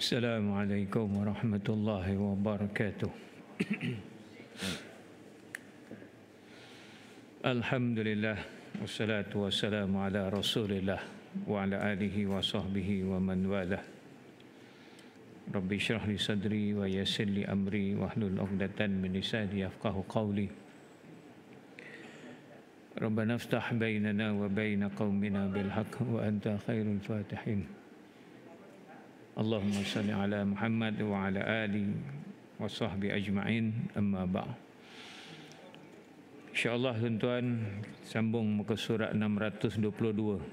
Assalamualaikum warahmatullahi wabarakatuh. Alhamdulillah wassalatu wassalamu ala Rasulillah wa ala alihi wa sahbihi wa man walah. Rabbi syrah li sadri wa yassir li amri wahlul 'uqdatan min lisani yafqahu qawli. Rabbana iftah bainana wa baina qaumina bil haqq wa anta khairul fatihin. Allahumma salli ala Muhammad wa ala ali wa sahbi ajma'in, amma ba'd. InsyaAllah tuan-tuan, sambung muka surat 622,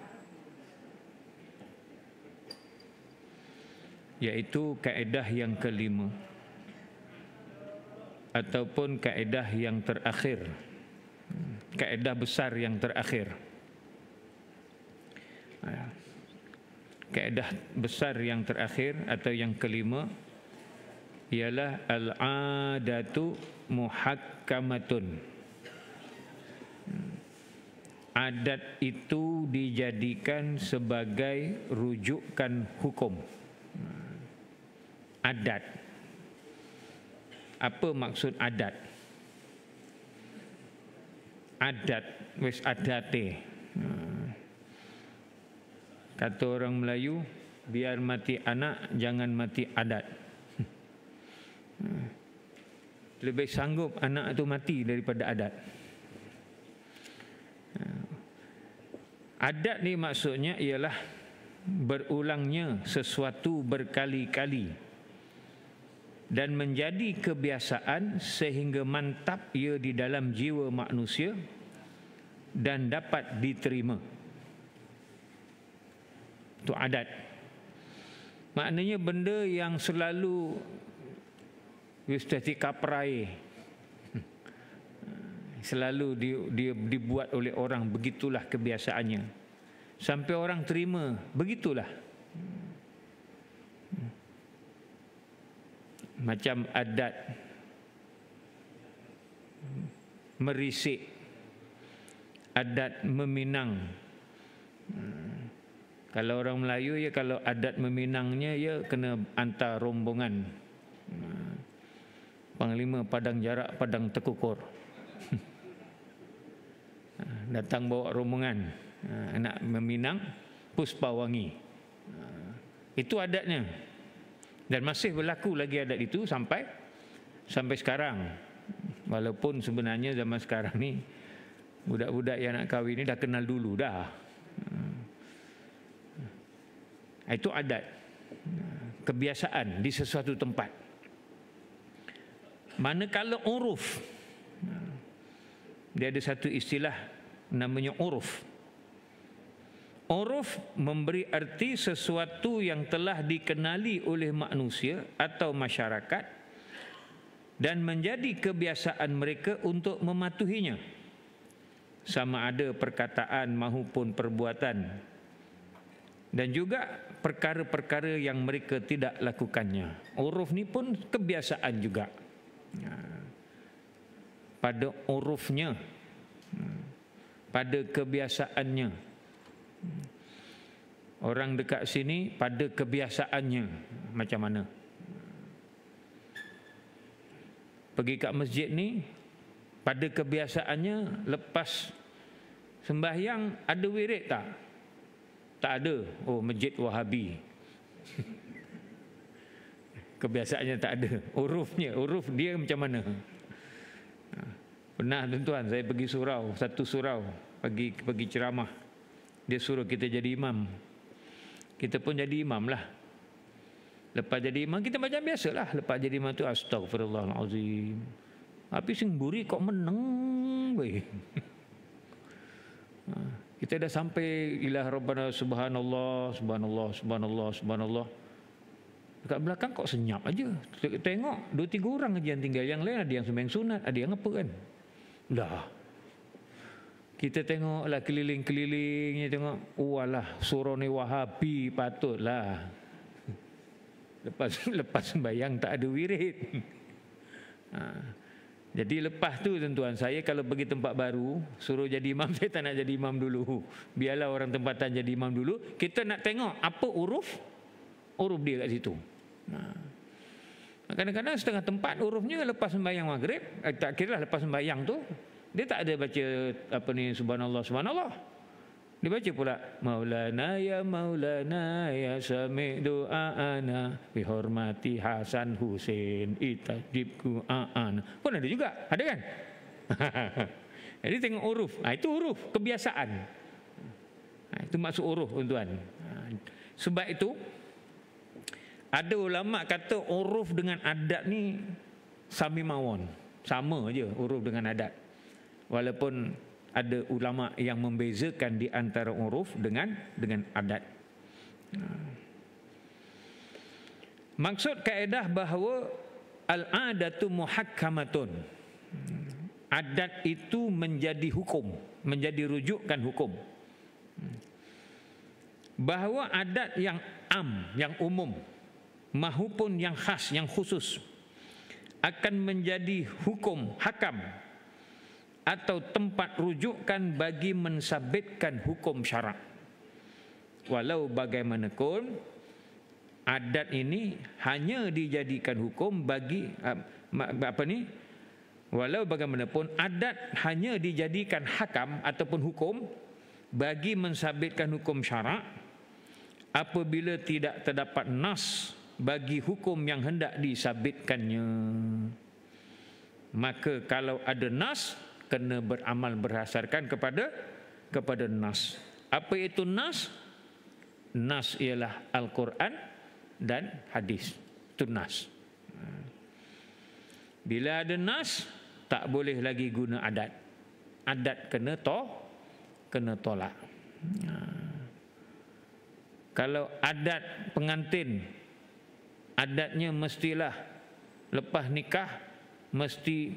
iaitu kaedah yang kelima ataupun kaedah yang terakhir, kaedah besar yang terakhir. Kaedah besar yang terakhir atau yang kelima ialah al-'adatu muhakkamatun. Adat itu dijadikan sebagai rujukan hukum. Adat. Apa maksud adat? Adat, wis adate. Kata orang Melayu, biar mati anak, jangan mati adat. Lebih sanggup anak itu mati daripada adat. Adat ni maksudnya ialah berulangnya sesuatu berkali-kali dan menjadi kebiasaan sehingga mantap ia di dalam jiwa manusia dan dapat diterima. Itu adat. Maknanya benda yang selalu kaprai, selalu dibuat oleh orang, begitulah kebiasaannya. Sampai orang terima, begitulah. Macam adat merisik, adat meminang. Kalau orang Melayu, ya kalau adat meminangnya, ya kena hantar rombongan. Panglima padang jarak, padang tekukur. Datang bawa rombongan, nak meminang Puspawangi. Itu adatnya. Dan masih berlaku lagi adat itu sampai sekarang. Walaupun sebenarnya zaman sekarang ni budak-budak yang nak kahwin ni dah kenal dulu dah. Itu adat, kebiasaan di sesuatu tempat. Manakala uruf, dia ada satu istilah namanya uruf. Uruf memberi arti sesuatu yang telah dikenali oleh manusia atau masyarakat dan menjadi kebiasaan mereka untuk mematuhinya, sama ada perkataan maupun perbuatan, dan juga perkara-perkara yang mereka tidak lakukannya. Uruf ni pun kebiasaan juga. Pada urufnya, pada kebiasaannya. Orang dekat sini pada kebiasaannya macam mana? Pergi kat masjid ni, pada kebiasaannya lepas sembahyang ada wirid tak? Tak ada. Oh, masjid Wahabi. Kebiasaannya tak ada. Urufnya, uruf dia macam mana? Pernah tuan-tuan saya pergi surau, satu surau, pergi ceramah. Dia suruh kita jadi imam. Kita pun jadi imam lah. Lepas jadi imam kita macam biasalah. Lepas jadi imam tu astagfirullahalazim. Tapi sing buri kok meneng weh. Kita dah sampai ilah Rabbana subhanallah, subhanallah, subhanallah, subhanallah. Dekat belakang kok senyap aja. Tengok 2-3 orang aja yang tinggal. Yang lain ada yang sembahyang sunat, ada yang apa kan. Dah. Kita tengoklah keliling-kelilingnya, tengok. Walah, surau ni Wahabi patutlah. Lepas sembahyang tak ada wirid. Jadi lepas tu tuan-tuan, saya kalau pergi tempat baru, suruh jadi imam, saya tak nak jadi imam dulu. Biarlah orang tempatan jadi imam dulu. Kita nak tengok apa uruf dia kat situ. Kadang-kadang setengah tempat urufnya lepas sembahyang maghrib, tak kira lah lepas sembahyang tu, dia tak ada baca apa ni subhanallah subhanallah. Dia baca pula Maulana ya sami' du'ana bi hormati Hasan Husain itajibku ana. Pun ada juga, ada kan? Jadi tengok uruf. Itu uruf kebiasaan. Itu maksud uruf tuan. Sebab itu ada ulama kata uruf dengan adat ni sami mawon. Sama aja uruf dengan adat. Walaupun ada ulama yang membezakan di antara uruf dengan adat. Maksud kaedah bahawa al-adatu muhakkamatun. Adat itu menjadi hukum, menjadi rujukan hukum. Bahawa adat yang yang umum mahupun yang khas, yang khusus akan menjadi hukum, hakam atau tempat rujukan bagi mensabitkan hukum syarak. Walau bagaimanapun adat ini hanya dijadikan hukum bagi walau bagaimanapun adat hanya dijadikan hakam ataupun hukum bagi mensabitkan hukum syarak apabila tidak terdapat nas bagi hukum yang hendak disabitkannya. Maka kalau ada nas, kena beramal berdasarkan kepada nas. Apa itu nas? Nas ialah Al-Quran dan hadis. Itu nas. Bila ada nas, tak boleh lagi guna adat. Adat kena tolak. Kalau adat pengantin, adatnya mestilah lepas nikah mesti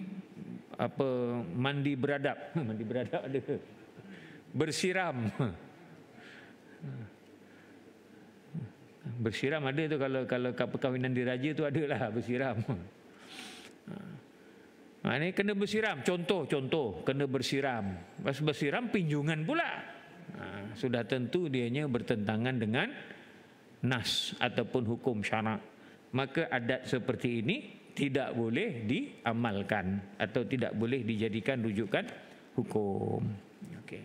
mandi beradab. Mandi beradab ada. Bersiram. Bersiram ada tu, kalau perkahwinan diraja tu adalah bersiram. Ini kena bersiram. Contoh kena bersiram. Pas bersiram pinjungan pula. Sudah tentu dianya bertentangan dengan nas ataupun hukum syarak. Maka adat seperti ini tidak boleh diamalkan atau tidak boleh dijadikan rujukan hukum. Okey.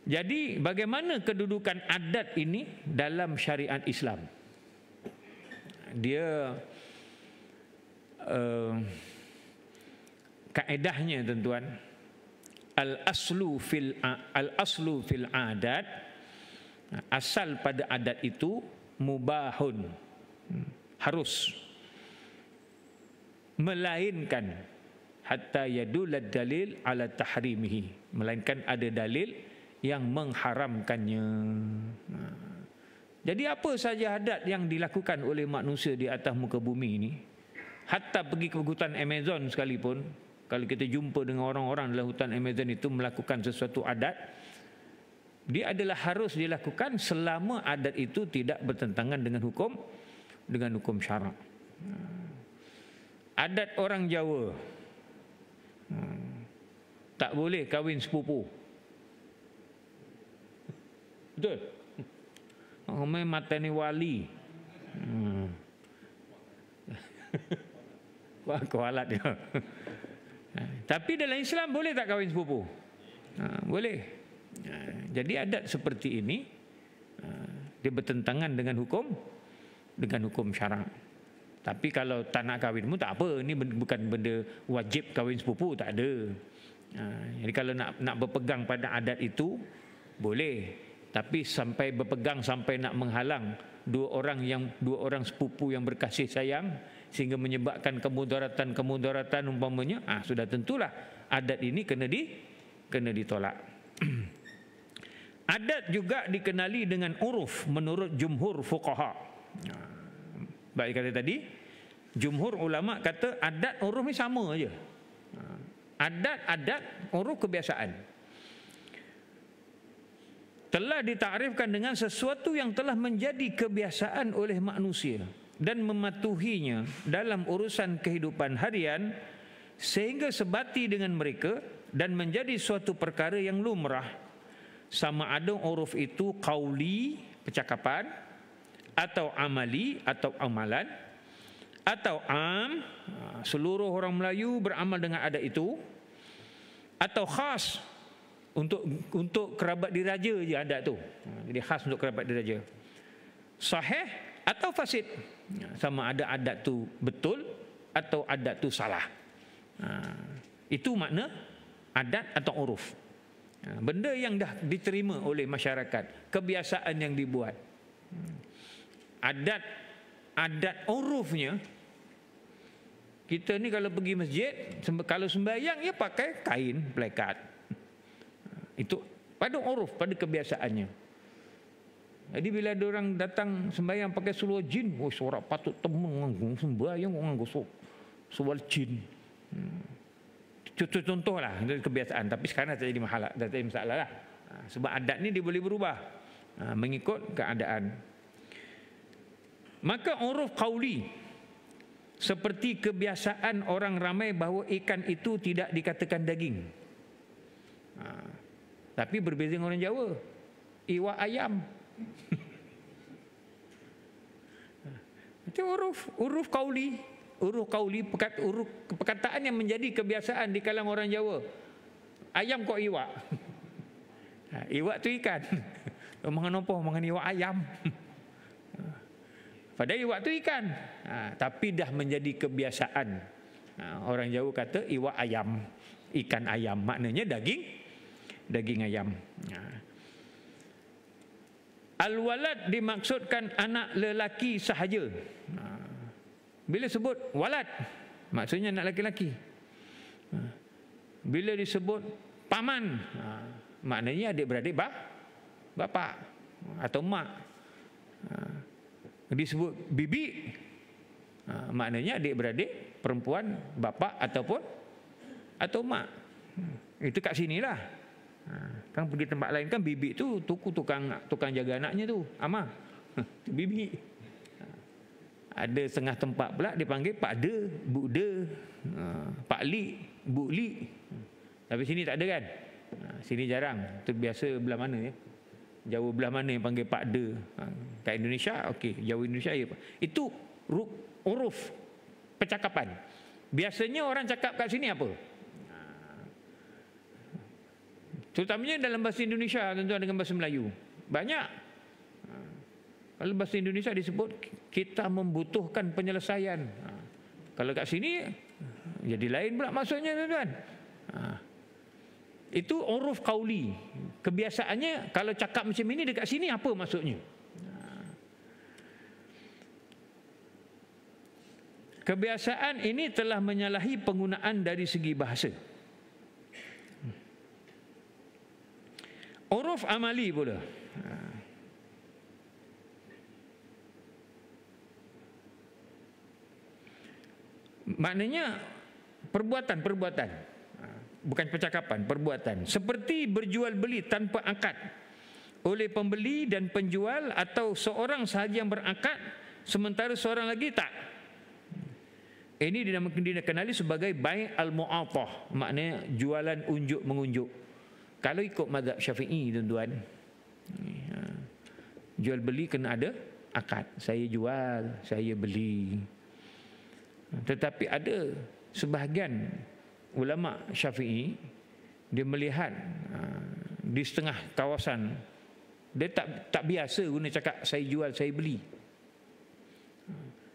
Jadi bagaimana kedudukan adat ini dalam syariat Islam? Dia kaedahnya tuan-tuan, al-aslu fil adat, asal pada adat itu mubahun, harus, melainkan hatta yadulad dalil ala tahrimihi, melainkan ada dalil yang mengharamkannya. Jadi apa saja adat yang dilakukan oleh manusia di atas muka bumi ini, hatta pergi ke hutan Amazon sekalipun, kalau kita jumpa dengan orang-orang dalam hutan Amazon itu melakukan sesuatu adat, dia adalah harus dilakukan selama adat itu tidak bertentangan dengan hukum syarak. Adat orang Jawa, tak boleh kahwin sepupu. Betul? Orang mata ni wali. Wah, kualat dia. Tapi dalam Islam boleh tak kahwin sepupu? Boleh. Jadi adat seperti ini dia bertentangan dengan hukum syarak. Tapi kalau tak nak kahwin pun tak apa. Ini bukan benda wajib kahwin sepupu, tak ada. Jadi kalau nak berpegang pada adat itu boleh. Tapi sampai berpegang sampai nak menghalang dua orang sepupu yang berkasih sayang sehingga menyebabkan kemudaratan umpamanya, sudah tentulah adat ini kena ditolak. Adat juga dikenali dengan uruf menurut jumhur fuqaha. Baik kata tadi, jumhur ulama kata adat uruf ni sama aja. Adat uruf kebiasaan. Telah ditakrifkan dengan sesuatu yang telah menjadi kebiasaan oleh manusia dan mematuhinya dalam urusan kehidupan harian sehingga sebati dengan mereka dan menjadi suatu perkara yang lumrah. Sama ada uruf itu qauli, percakapan, atau amali atau amalan, atau seluruh orang Melayu beramal dengan adat itu, atau khas untuk kerabat diraja je adat tu. Jadi khas untuk kerabat diraja. Sahih atau fasid, sama ada adat tu betul atau adat tu salah. Itu makna adat atau uruf. Benda yang dah diterima oleh masyarakat, kebiasaan yang dibuat. Adat urufnya, kita ni kalau pergi masjid, kalau sembahyang ya pakai kain plekat. Itu pada uruf, pada kebiasaannya. Jadi bila ada orang datang sembahyang pakai seluar jin, orang patut temung sembahyang orang gosok seluar jin. Contohlah dari kebiasaan, tapi sekarang tak jadi masalah lah. Sebab adat ni dia boleh berubah mengikut keadaan. Maka uruf qauli, seperti kebiasaan orang ramai bahawa ikan itu tidak dikatakan daging. Tapi berbeza dengan orang Jawa, iwak ayam. Itu uruf qauli. Uruf qauli, perkataan yang menjadi kebiasaan di kalangan orang Jawa. Ayam kok iwak. Iwak tu ikan. Makan apa? Makan iwak ayam. Padahal iwak tu ikan. Tapi dah menjadi kebiasaan. Orang Jawa kata iwak ayam, ikan ayam. Maknanya daging ayam. Al-walad dimaksudkan anak lelaki sahaja. Bila sebut walad, maksudnya anak lelaki. Bila disebut paman, maknanya adik-beradik bapa atau mak. Disebut bibi, maknanya adik-beradik perempuan bapa atau mak. Itu kat sinilah. Kan pergi tempat lain kan bibi tu tukang jaga anaknya tu, amah. Tu bibi. Ada setengah tempat pula dipanggil Pak De, Bu De, Pak Li, Bu Li. Tapi sini tak ada kan? Sini jarang. Itu biasa belah mana ya? Jawa belah mana yang panggil Pak De? Kat Indonesia, okey. Jawa Indonesia ya. Itu uruf percakapan. Biasanya orang cakap kat sini apa? Terutamanya dalam bahasa Indonesia, tentu dengan bahasa Melayu. Banyak. Kalau bahasa Indonesia disebut kita membutuhkan penyelesaian. Kalau kat sini jadi lain pula maksudnya, tuan-tuan. Itu uruf qauli. Kebiasaannya kalau cakap macam ini dekat sini apa maksudnya? Kebiasaan ini telah menyalahi penggunaan dari segi bahasa. Uruf amali pula. Maknanya perbuatan, bukan percakapan, perbuatan. Seperti berjual beli tanpa akad oleh pembeli dan penjual, atau seorang sahaja yang berakad sementara seorang lagi tak. Ini dikenali sebagai bai' al-mu'atah, maknanya jualan unjuk mengunjuk. Kalau ikut mazhab Syafi'i, tuan-tuan, jual beli kena ada akad. Saya jual, saya beli. Tetapi ada sebahagian ulama Syafi'i, dia melihat di setengah kawasan dia tak biasa guna cakap saya jual, saya beli.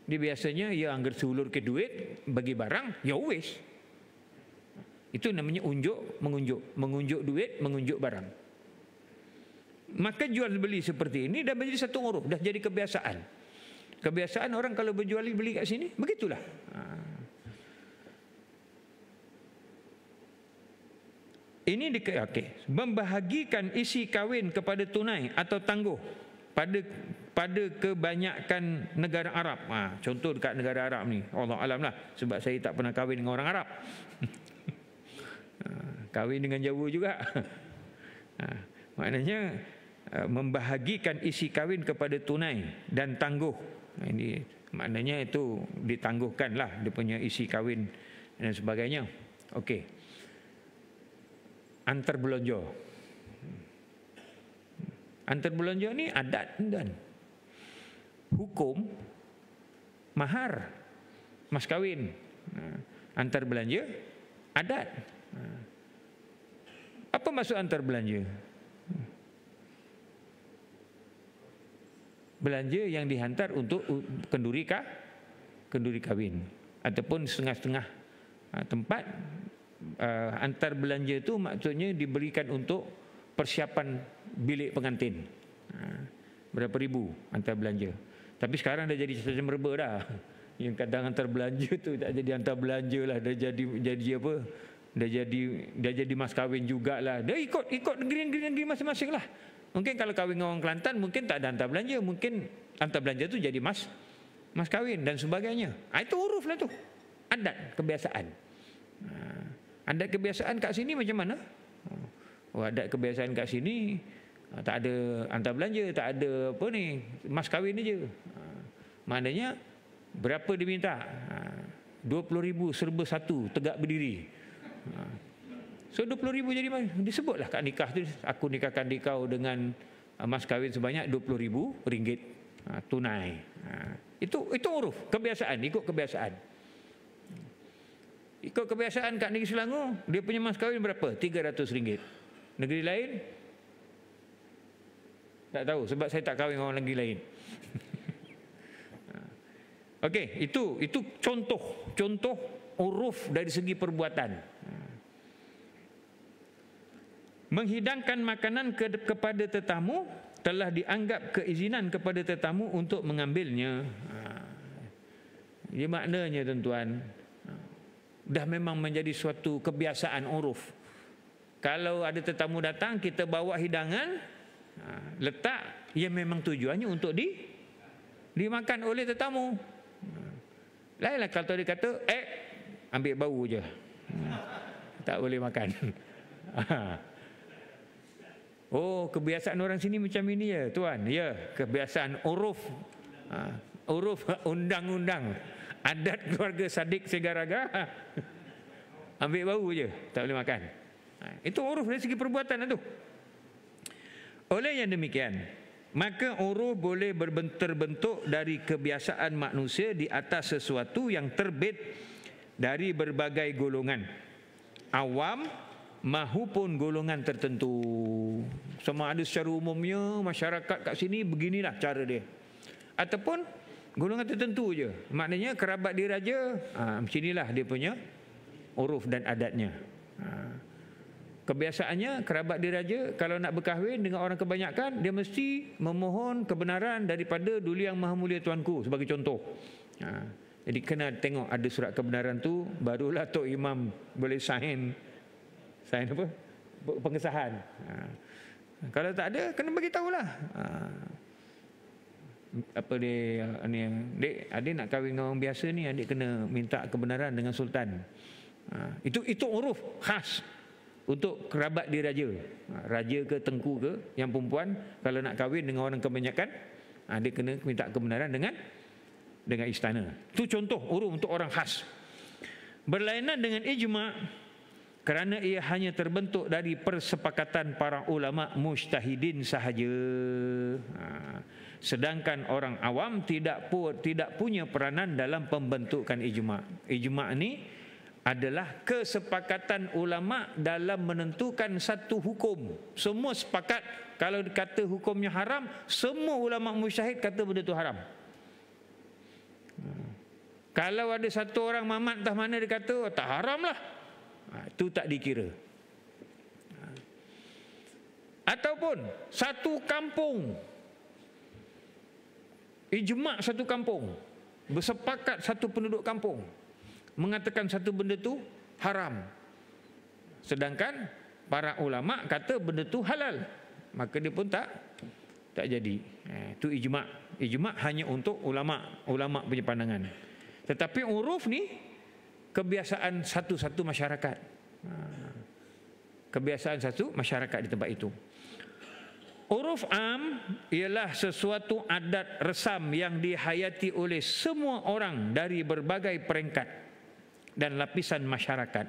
Dia biasanya ya anggar seulur ke duit bagi barang, ya wes. Itu namanya unjuk mengunjuk duit, mengunjuk barang. Maka jual beli seperti ini dah menjadi satu uruf, dah jadi kebiasaan. Kebiasaan orang kalau berjual beli kat sini, begitulah. Ini membahagikan isi kahwin kepada tunai atau tangguh pada kebanyakan negara Arab. Contoh dekat negara Arab ni, Allah alam lah, sebab saya tak pernah kahwin dengan orang Arab. Kahwin dengan Jawa juga. Maknanya membahagikan isi kahwin kepada tunai dan tangguh. Ini maknanya itu ditangguhkanlah dia punya isi kahwin dan sebagainya. Okey. Antar belanja. Antar belanja ni adat, dan hukum mahar, mas kawin, antar belanja, adat. Apa maksud antar belanja? Belanja yang dihantar untuk kenduri kawin ataupun setengah-setengah tempat. Antar belanja itu maksudnya diberikan untuk persiapan bilik pengantin. Berapa ribu antar belanja. Tapi sekarang dah jadi sistem merba dah. Yang kadang antar belanja tu tak jadi antar belanja lah, dah jadi apa? Dah jadi mas kahwin jugalah. Dia ikut negeri masing-masing lah. Mungkin kalau kahwin dengan orang Kelantan mungkin tak ada hantar belanja, mungkin hantar belanja tu jadi mas kahwin dan sebagainya. Itu uruf lah tu. Adat kebiasaan. Adat kebiasaan kat sini macam mana? Adat kebiasaan kat sini tak ada hantar belanja, tak ada apa ni, mas kahwin aja. Maknanya berapa dia minta? 20,000 serba satu tegak berdiri. So 20,000 jadi disebutlah kat nikah tu, aku nikahkan dikau dengan mas kahwin sebanyak 20,000 ringgit tunai. Itu uruf, kebiasaan, ikut kebiasaan. Ikut kebiasaan kat negeri Selangor, dia punya mas kahwin berapa? 300 ringgit. Negeri lain tak tahu sebab saya tak kahwin dengan orang negeri lain. Okey, itu contoh uruf dari segi perbuatan. Menghidangkan makanan kepada tetamu telah dianggap keizinan kepada tetamu untuk mengambilnya. Ia maknanya tuan-tuan, dah memang menjadi suatu kebiasaan uruf. Kalau ada tetamu datang, kita bawa hidangan, letak, ia memang tujuannya untuk dimakan oleh tetamu. Lainlah kalau dia kata, ambil bau je, tak boleh makan. Oh, kebiasaan orang sini macam ini ya, tuan. Ya, kebiasaan uruf. Uruf undang-undang. Adat keluarga Sadik Segaraga. Ambil bau je, tak boleh makan. Itu uruf dari segi perbuatan itu. Oleh yang demikian, maka uruf boleh terbentuk dari kebiasaan manusia di atas sesuatu yang terbit dari berbagai golongan. Awam mahupun golongan tertentu. Sama ada secara umumnya masyarakat kat sini beginilah cara dia, ataupun golongan tertentu je. Maknanya kerabat diraja, macam inilah dia punya uruf dan adatnya. Kebiasaannya kerabat diraja kalau nak berkahwin dengan orang kebanyakan, dia mesti memohon kebenaran daripada Duli Yang Maha Mulia Tuanku, sebagai contoh. Jadi kena tengok ada surat kebenaran tu, barulah Tok Imam boleh sign apa? Pengesahan. Kalau tak ada, kena bagi tahulah. Apa dia ni, dek, adik nak kahwin dengan orang biasa ni, adik kena minta kebenaran dengan sultan. Itu uruf khas untuk kerabat diraja. Raja ke tengku ke yang perempuan, kalau nak kahwin dengan orang kebanyakan, dia kena minta kebenaran dengan istana. Itu contoh uruf untuk orang khas. Berlainan dengan ijma' kerana ia hanya terbentuk dari persepakatan para ulama mujtahidin sahaja. Sedangkan orang awam tidak punya peranan dalam pembentukan ijma'. Ijma' ni adalah kesepakatan ulama dalam menentukan satu hukum. Semua sepakat kalau kata hukumnya haram, semua ulama mujtahid kata benda tu haram. Kalau ada satu orang mamat entah mana dia kata tak haram lah, itu tak dikira. Ataupun satu kampung, ijma' satu kampung, bersepakat satu penduduk kampung mengatakan satu benda tu haram, sedangkan para ulama kata benda tu halal, maka dia pun tak jadi. Itu ijma'. Ijma' hanya untuk ulama punya pandangan. Tetapi uruf ni kebiasaan satu-satu masyarakat. Kebiasaan satu masyarakat di tempat itu. Uruf am ialah sesuatu adat resam yang dihayati oleh semua orang dari berbagai peringkat dan lapisan masyarakat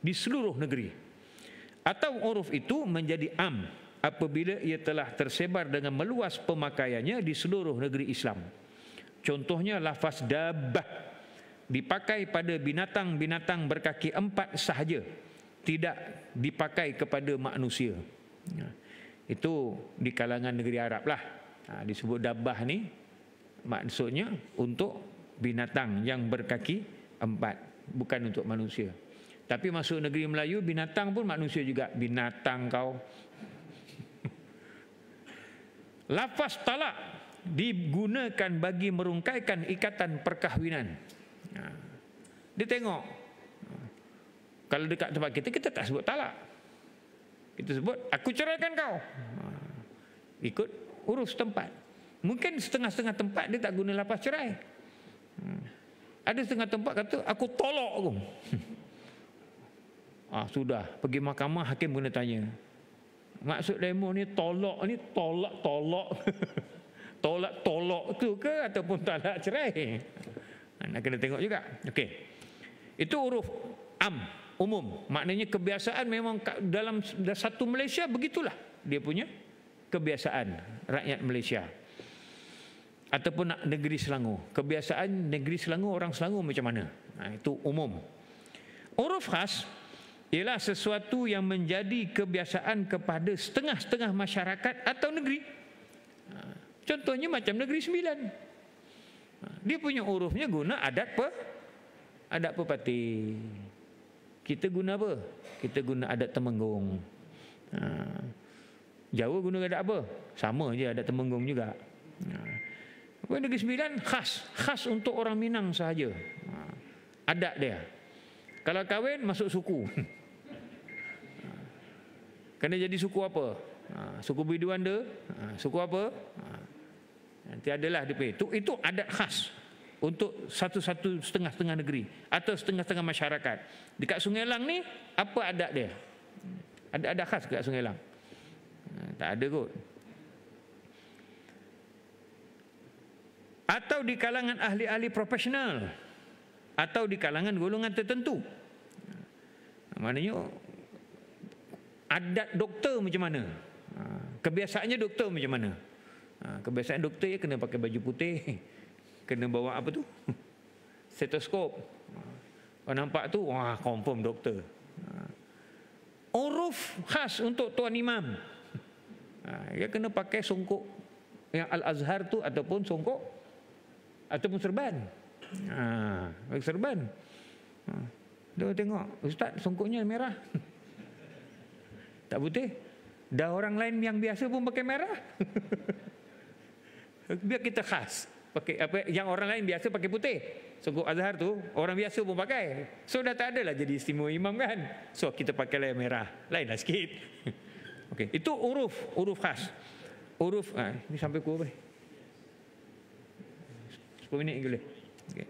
di seluruh negeri. Atau uruf itu menjadi am apabila ia telah tersebar dengan meluas pemakaiannya di seluruh negeri Islam. Contohnya lafaz dabbah dipakai pada binatang-binatang berkaki 4 sahaja, tidak dipakai kepada manusia. Itu di kalangan negeri Arab lah. Disebut dabbah ni maksudnya untuk binatang yang berkaki 4, bukan untuk manusia. Tapi masuk negeri Melayu, binatang pun manusia juga. Binatang kau. Lafaz talak digunakan bagi merungkaikan ikatan perkahwinan. Dia tengok, kalau dekat tempat kita, kita tak sebut talak, kita sebut aku ceraikan kau. Ikut urus tempat. Mungkin setengah-setengah tempat dia tak guna lafaz cerai. Ada setengah tempat kata aku tolak kau. Sudah pergi mahkamah, hakim kena tanya, maksud demo ni tolak ni tolak tolak tu ke ataupun talak cerai? Nak kena tengok juga. Okey. Itu huruf umum. Maknanya kebiasaan memang dalam satu Malaysia begitulah dia punya kebiasaan rakyat Malaysia. Ataupun negeri Selangor. Kebiasaan negeri Selangor, orang Selangor macam mana? Itu umum. Huruf khas ialah sesuatu yang menjadi kebiasaan kepada setengah-setengah masyarakat atau negeri. Contohnya macam Negeri Sembilan. Dia punya hurufnya guna adat pepati. Kita guna apa? Kita guna adat Temenggung. Jawa guna adat apa? Sama je, adat Temenggung juga. Negeri Sembilan khas untuk orang Minang sahaja. Adat dia. Kalau kahwin masuk suku. Kena jadi suku apa? Suku Biduanda, suku apa? Nanti adalah DP. Itu adat khas untuk satu-satu setengah-setengah negeri atau setengah-setengah masyarakat. Dekat Sungai Lang ni apa adat dia? Ada adat khas dekat Sungai Lang? Tak ada kot. Atau di kalangan ahli-ahli profesional atau di kalangan golongan tertentu. Maknanya adat doktor macam mana? Kebiasaannya doktor macam mana? Kebiasaan doktor kena pakai baju putih, kena bawa apa tu? Stetoskop. Kalau nampak tu, wah confirm doktor. Uruf khas untuk tuan imam. Dia kena pakai songkok yang Al-Azhar tu ataupun songkok ataupun serban. Pakai serban. Dia tengok, ustaz songkoknya merah. Tak putih. Dah orang lain yang biasa pun pakai merah. Biar kita khas. Pakai apa yang orang lain biasa pakai putih. Songkok Azhar tu orang biasa pun pakai. So dah tak adalah jadi istimewa imam kan. So kita pakai merah. Lainlah sikit. Okey, itu huruf khas. Huruf ni sampai pukul berapa? 10 minit boleh. Okey.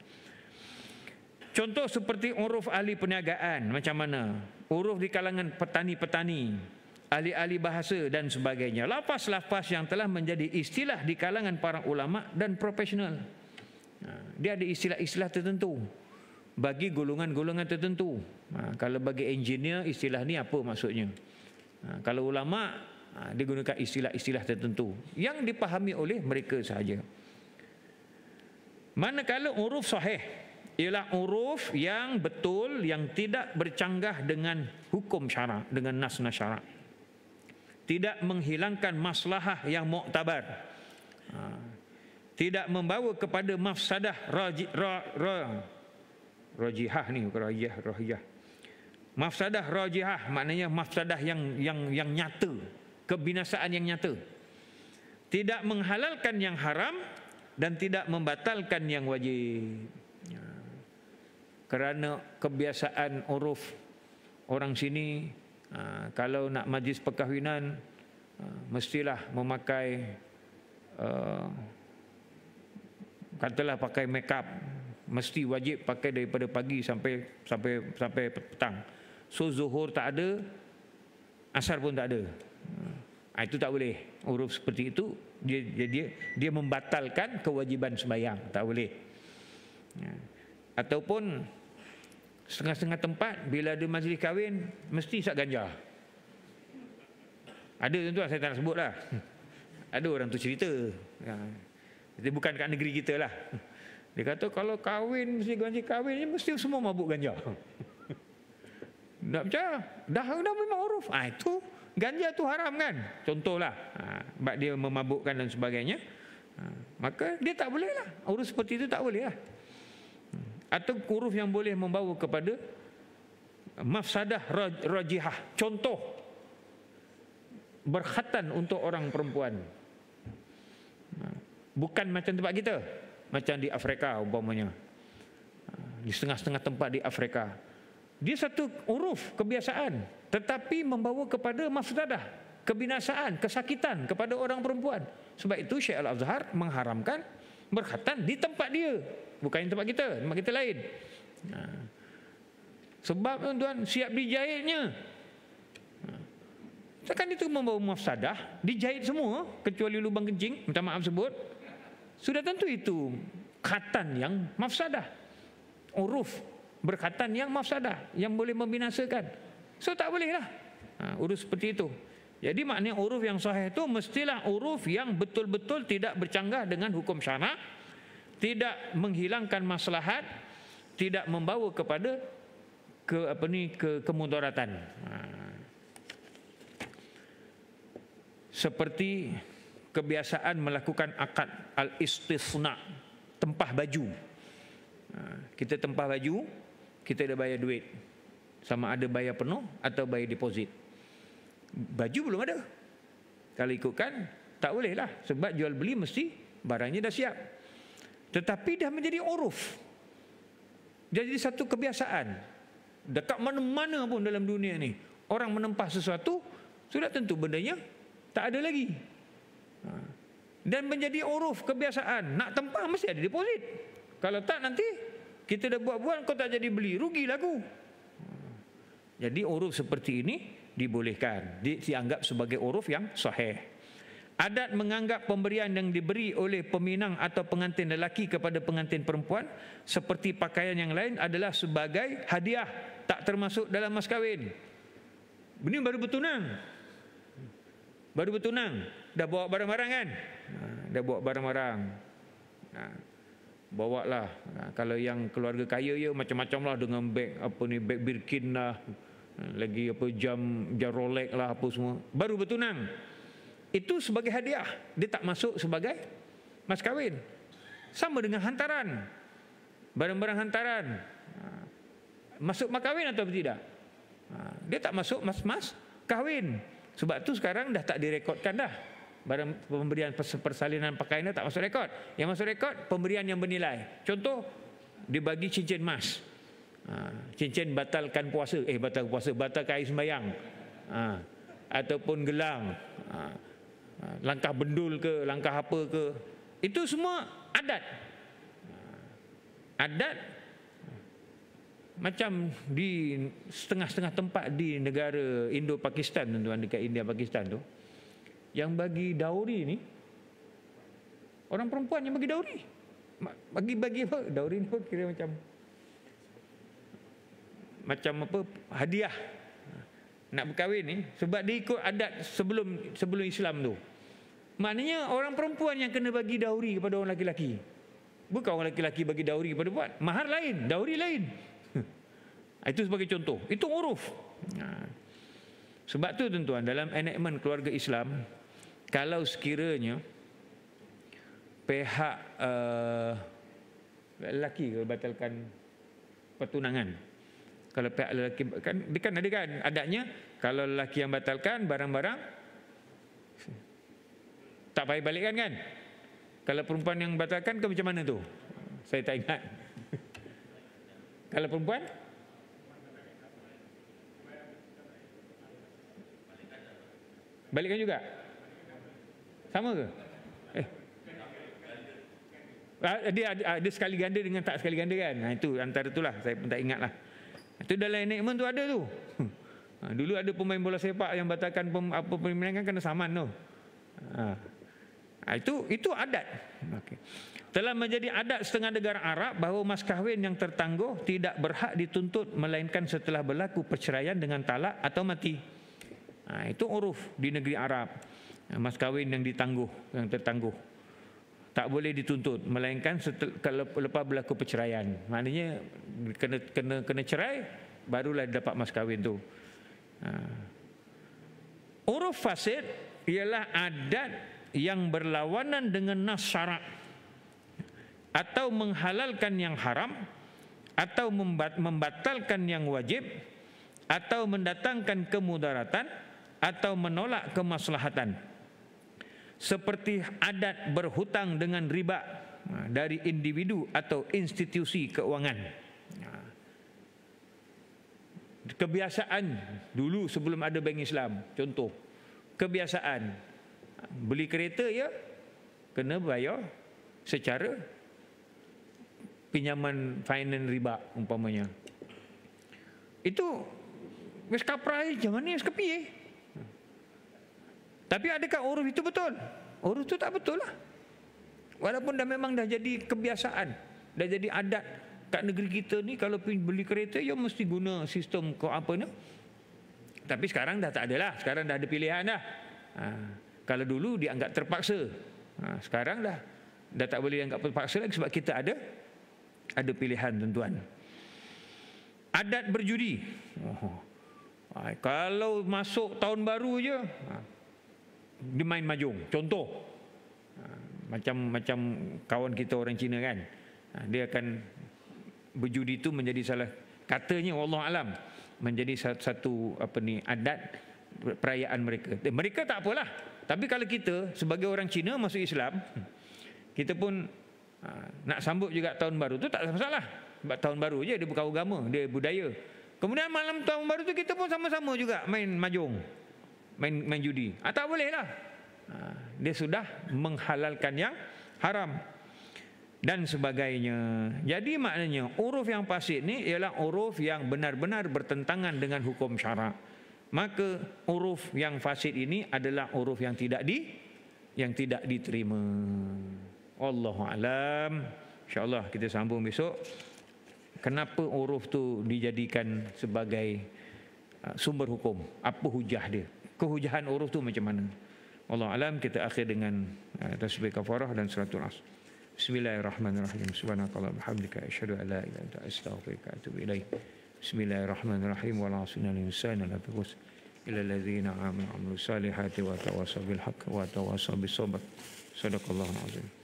Contoh seperti huruf ahli perniagaan macam mana? Huruf di kalangan petani-petani, ahli-ahli bahasa dan sebagainya. Lafaz-lafaz yang telah menjadi istilah di kalangan para ulama dan profesional. Dia ada istilah-istilah tertentu bagi golongan-golongan tertentu. Kalau bagi engineer, istilah ni apa maksudnya? Kalau ulama, dia gunakan istilah-istilah tertentu yang dipahami oleh mereka sahaja. Manakala huruf sahih ialah huruf yang betul, yang tidak bercanggah dengan hukum syarak, dengan nas-nas syarak. Tidak menghilangkan maslahah yang muktabar. Tidak membawa kepada mafsadah rajihah ni, bukan rajihah. Mafsadah rajihah maknanya mafsadah yang nyata, kebinasaan yang nyata. Tidak menghalalkan yang haram dan tidak membatalkan yang wajib. Kerana kebiasaan uruf orang sini, kalau nak majlis perkahwinan mestilah memakai katalah pakai makeup, mesti wajib pakai daripada pagi sampai petang. So zuhur tak ada, asar pun tak ada. Itu tak boleh. Uruf seperti itu dia membatalkan kewajiban sembahyang, tak boleh. Ataupun setengah-setengah tempat bila ada majlis kahwin mesti isap ganja. Ada tentu saya tak nak sebut lah. Ada orang tu cerita. Jadi bukan kat negeri kita lah. Dia kata kalau kahwin, mesti ganti kahwin, mesti semua mabuk ganja. Tak percaya. Dah memang uruf. Itu ganja tu haram kan. Contohlah. Sebab dia memabukkan dan sebagainya. Maka dia tak boleh lah. Uruf seperti itu tak boleh lah. Atau uruf yang boleh membawa kepada mafsadah rajihah. Contoh, berkhatan untuk orang perempuan. Bukan macam tempat kita. Macam di Afrika umpamanya. Di setengah-setengah tempat di Afrika. Dia satu uruf, kebiasaan. Tetapi membawa kepada mafsadah, kebinasaan, kesakitan kepada orang perempuan. Sebab itu Syekh Al-Azhar mengharamkan berkhatan di tempat dia. Bukan di tempat kita lain. Sebab tuan, siap dijahitnya. Kan itu membawa mafsadah, dijahit semua kecuali lubang kencing, minta maaf sebut. Sudah tentu itu khatan yang mafsadah. Uruf berkhatan yang mafsadah, yang boleh membinasakan. So tak boleh lah uruf seperti itu. Jadi maknanya uruf yang sahih itu mestilah uruf yang betul-betul tidak bercanggah dengan hukum syarak, tidak menghilangkan maslahat, tidak membawa kepada kemudaratan. Seperti kebiasaan melakukan akad al-istisna, tempah baju. Kita tempah baju, kita dah bayar duit. Sama ada bayar penuh atau bayar deposit. Baju belum ada. Kalau ikutkan, tak boleh lah. Sebab jual beli mesti barangnya dah siap. Tetapi dah menjadi uruf. Jadi satu kebiasaan. Dekat mana-mana pun dalam dunia ni, orang menempah sesuatu, sudah tentu bendanya tak ada lagi. Dan menjadi uruf, kebiasaan. Nak tempah mesti ada deposit. Kalau tak nanti kita dah buat-buat, kau tak jadi beli, rugilah aku. Jadi uruf seperti ini dibolehkan, dianggap sebagai uruf yang sahih. Adat menganggap pemberian yang diberi oleh peminang atau pengantin lelaki kepada pengantin perempuan seperti pakaian yang lain adalah sebagai hadiah, tak termasuk dalam mas kahwin. Ini baru bertunang. Baru bertunang, dah bawa barang-barang kan? Dah bawa barang-barang. Bawa lah. Kalau yang keluarga kaya ya macam-macam lah, dengan beg apa ni, beg Birkin lah, lagi apa jam Rolex lah, apa semua. Baru bertunang. Itu sebagai hadiah. Dia tak masuk sebagai mas kahwin. Sama dengan hantaran. Barang-barang hantaran. Masuk mas kahwin atau tidak? Dia tak masuk mas kahwin. Sebab tu sekarang dah tak direkodkan dah. Barang pemberian persalinan pakaian tak masuk rekod. Yang masuk rekod pemberian yang bernilai. Contoh, dibagi cincin emas. Cincin batalkan puasa, batalkan air sembahyang. Ataupun gelang. Langkah bendul ke, langkah apa ke. Itu semua adat. Adat macam di setengah-setengah tempat di negara Indo-Pakistan, tuan-tuan, dekat India Pakistan tu, yang bagi dauri ni orang perempuan yang bagi dauri. Bagi apa? Dauri ni pun kira macam apa, hadiah nak berkahwin ni, sebab dia ikut adat sebelum Islam tu. Maknanya orang perempuan yang kena bagi dauri kepada orang lelaki. Bukan orang lelaki bagi dauri kepada perempuan. Mahar lain, dauri lain. Itu sebagai contoh. Itu uruf. Sebab tu tuan-tuan, dalam enactment keluarga Islam, kalau sekiranya pihak lelaki batalkan pertunangan, kalau pihak lelaki kan, dia kan ada kan adatnya, kalau lelaki yang batalkan barang-barang tak payah balikkan kan. Kalau perempuan yang batalkan ke macam mana tu? Saya tak ingat. Kalau perempuan balikkan juga? Sama ke? Dia ada sekali ganda dengan tak sekali ganda kan? Itu antara itulah, saya pun tak ingat lah. Itu dalam enactment tu ada tu. Dulu ada pemain bola sepak yang batalkan permainan kan kena saman tu. Itu adat. Okay. Telah menjadi adat setengah negara Arab bahawa mas kahwin yang tertangguh tidak berhak dituntut melainkan setelah berlaku perceraian dengan talak atau mati. Itu uruf di negeri Arab. Mas kahwin yang ditangguh, yang tertangguh. tak boleh dituntut, melainkan lepas berlaku perceraian. Maknanya kena cerai, barulah dapat mas kahwin tu. Uruf fasid ialah adat yang berlawanan dengan nas syarak, atau menghalalkan yang haram, atau membatalkan yang wajib, atau mendatangkan kemudaratan, atau menolak kemaslahatan. Seperti adat berhutang dengan riba dari individu atau institusi keuangan. Kebiasaan dulu sebelum ada bank Islam, contoh, kebiasaan beli kereta ya kena bayar secara pinjaman finance riba umpamanya. Itu wis kaprai zaman ni sekepi. Tapi adakah uruf itu betul? Uruf itu tak betul lah. Walaupun memang dah jadi kebiasaan, dah jadi adat kat negeri kita ni, kalau beli kereta ya mesti guna sistem ke apa ni. Tapi sekarang dah tak ada lah. Sekarang dah ada pilihan dah. Kalau dulu dianggap terpaksa, sekarang dah tak boleh dianggap terpaksa lagi sebab kita ada pilihan tuan-tuan. Adat berjudi. Kalau masuk tahun baru je dia main mahjong. Contoh, macam kawan kita orang Cina kan, dia akan berjudi itu menjadi salah, katanya wallahu alam, menjadi satu adat perayaan mereka. Mereka tak apalah. Tapi kalau kita sebagai orang Cina masuk Islam, kita pun nak sambut juga tahun baru tu tak ada masalah. Sebab tahun baru je, dia bukan agama, dia budaya. Kemudian malam tahun baru tu kita pun sama-sama juga main mahjong, main judi. Tak boleh lah. Dia sudah menghalalkan yang haram dan sebagainya. Jadi maknanya uruf yang fasid ni ialah uruf yang benar-benar bertentangan dengan hukum syarak. Maka uruf yang fasid ini adalah uruf yang tidak diterima. Wallahu alam. InsyaAllah kita sambung besok. Kenapa uruf tu dijadikan sebagai sumber hukum? Apa hujah dia? Kehujahan uruf tu macam mana? Wallahu alam. Kita akhir dengan tasbih kafarah dan suratul Asr. Bismillahirrahmanirrahim. Subhanakallah bihamdika asyhadu an la ilaha illa anta astaghfiruka wa atubu ilaik. Bismillahirrahmanirrahim. Wa la asna lil insani la tuqus illa alladzina amanu wa amilus solihati wa tawassaw bil haqq wa tawassaw bis sabr. Sadaqallahul azim.